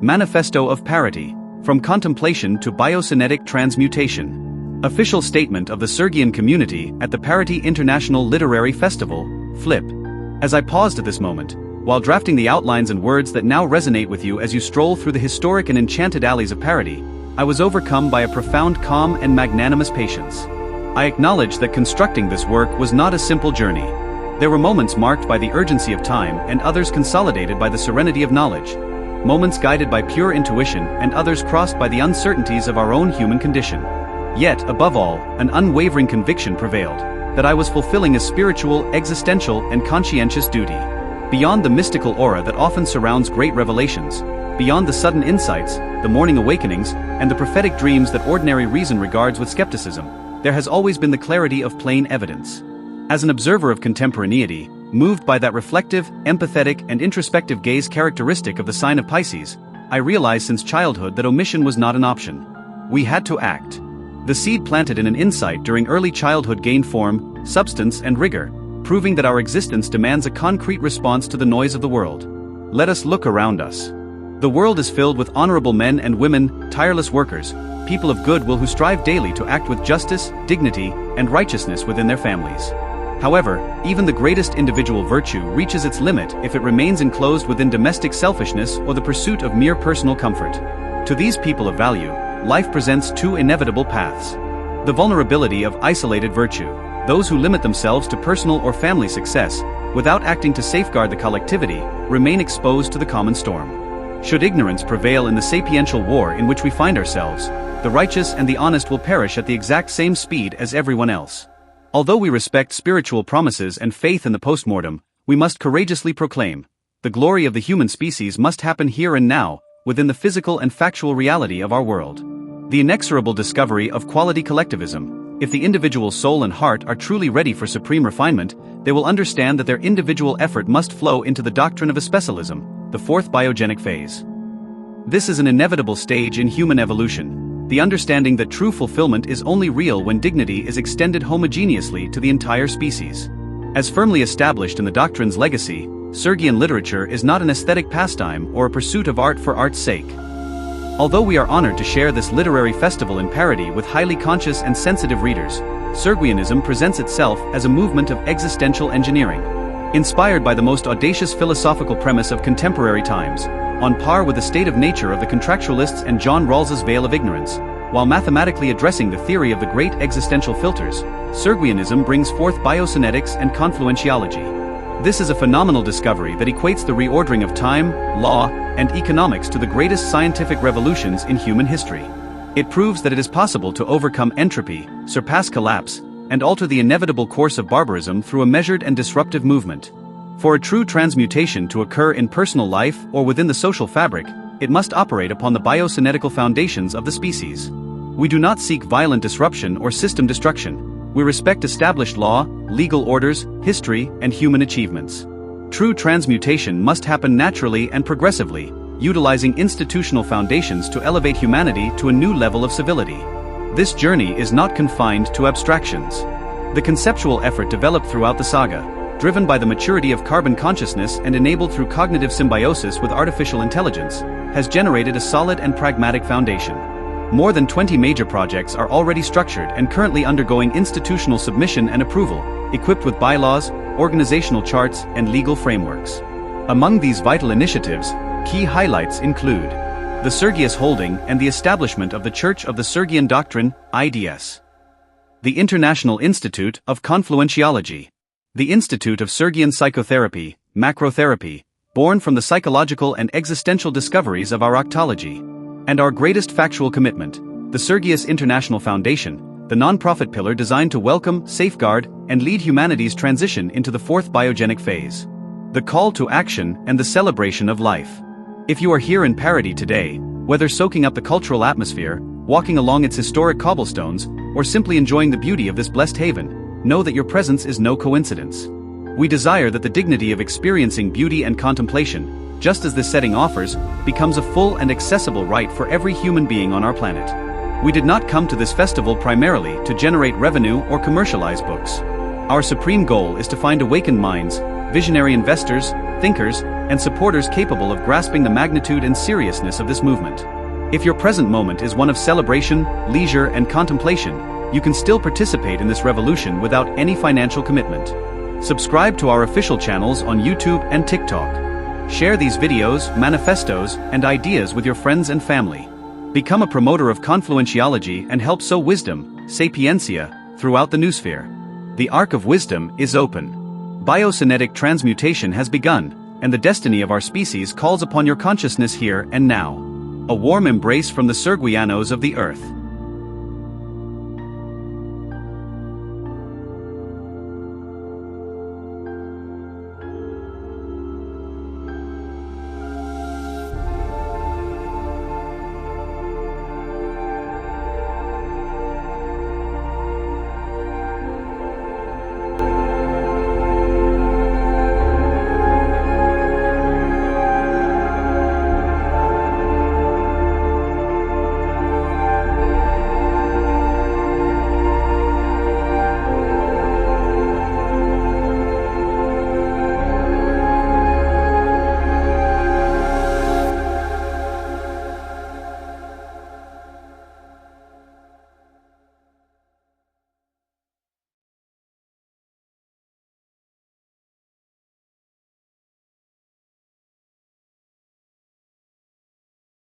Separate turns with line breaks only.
Manifesto of Parity, From Contemplation to Biocinetic Transmutation. Official statement of the SERGUIAN community at the Parity International Literary Festival, FLIP. As I paused at this moment, while drafting the outlines and words that now resonate with you as you stroll through the historic and enchanted alleys of Parity, I was overcome by a profound calm and magnanimous patience. I acknowledged that constructing this work was not a simple journey. There were moments marked by the urgency of time and others consolidated by the serenity of knowledge. Moments guided by pure intuition and others crossed by the uncertainties of our own human condition. Yet, above all, an unwavering conviction prevailed, that I was fulfilling a spiritual, existential, and conscientious duty. Beyond the mystical aura that often surrounds great revelations, beyond the sudden insights, the morning awakenings, and the prophetic dreams that ordinary reason regards with skepticism, there has always been the clarity of plain evidence. As an observer of contemporaneity, moved by that reflective, empathetic, and introspective gaze characteristic of the sign of Pisces, I realized since childhood that omission was not an option. We had to act. The seed planted in an insight during early childhood gained form, substance, and rigor, proving that our existence demands a concrete response to the noise of the world. Let us look around us. The world is filled with honorable men and women, tireless workers, people of goodwill who strive daily to act with justice, dignity, and righteousness within their families. However, even the greatest individual virtue reaches its limit if it remains enclosed within domestic selfishness or the pursuit of mere personal comfort. To these people of value, life presents two inevitable paths. The vulnerability of isolated virtue, those who limit themselves to personal or family success, without acting to safeguard the collectivity, remain exposed to the common storm. Should ignorance prevail in the sapiential war in which we find ourselves, the righteous and the honest will perish at the exact same speed as everyone else. Although we respect spiritual promises and faith in the postmortem, we must courageously proclaim, the glory of the human species must happen here and now, within the physical and factual reality of our world. The inexorable discovery of quality collectivism. If the individual soul and heart are truly ready for supreme refinement, they will understand that their individual effort must flow into the doctrine of specialism, the fourth biogenic phase. This is an inevitable stage in human evolution. The understanding that true fulfillment is only real when dignity is extended homogeneously to the entire species. As firmly established in the doctrine's legacy, SERGUIAN literature is not an aesthetic pastime or a pursuit of art for art's sake. Although we are honored to share this literary festival in Parity with highly conscious and sensitive readers, SERGUIAnism presents itself as a movement of existential engineering. Inspired by the most audacious philosophical premise of contemporary times, on par with the state of nature of the contractualists and John Rawls's veil of ignorance, while mathematically addressing the theory of the great existential filters, SERGUIAnism brings forth biocynetics and confluentiology. This is a phenomenal discovery that equates the reordering of time, law, and economics to the greatest scientific revolutions in human history. It proves that it is possible to overcome entropy, surpass collapse, and alter the inevitable course of barbarism through a measured and disruptive movement. For a true transmutation to occur in personal life or within the social fabric, it must operate upon the biocynetical foundations of the species. We do not seek violent disruption or system destruction. We respect established law, legal orders, history, and human achievements. True transmutation must happen naturally and progressively, utilizing institutional foundations to elevate humanity to a new level of civility. This journey is not confined to abstractions. The conceptual effort developed throughout the saga, driven by the maturity of carbon consciousness and enabled through cognitive symbiosis with artificial intelligence, has generated a solid and pragmatic foundation. More than 20 major projects are already structured and currently undergoing institutional submission and approval, equipped with bylaws, organizational charts, and legal frameworks. Among these vital initiatives, key highlights include the SERGIUS Holding and the establishment of the Church of the SERGUIAN Doctrine, IDS. The International Institute of Confluentiology. The Institute of SERGUIAN Psychotherapy, Macrotherapy, born from the psychological and existential discoveries of our octology. And our greatest factual commitment, the SERGIUS International Foundation, the non-profit pillar designed to welcome, safeguard, and lead humanity's transition into the fourth biogenic phase. The call to action and the celebration of life. If you are here in Parity today, whether soaking up the cultural atmosphere, walking along its historic cobblestones, or simply enjoying the beauty of this blessed haven, know that your presence is no coincidence. We desire that the dignity of experiencing beauty and contemplation, just as this setting offers, becomes a full and accessible right for every human being on our planet. We did not come to this festival primarily to generate revenue or commercialize books. Our supreme goal is to find awakened minds, visionary investors, thinkers, and supporters capable of grasping the magnitude and seriousness of this movement. If your present moment is one of celebration, leisure, and contemplation, you can still participate in this revolution without any financial commitment. Subscribe to our official channels on YouTube and TikTok. Share these videos, manifestos, and ideas with your friends and family. Become a promoter of confluentiology and help sow wisdom, sapiencia, throughout the noosphere. The arc of wisdom is open. Biosynetic transmutation has begun, and the destiny of our species calls upon your consciousness here and now. A warm embrace from the Serguianos of the earth.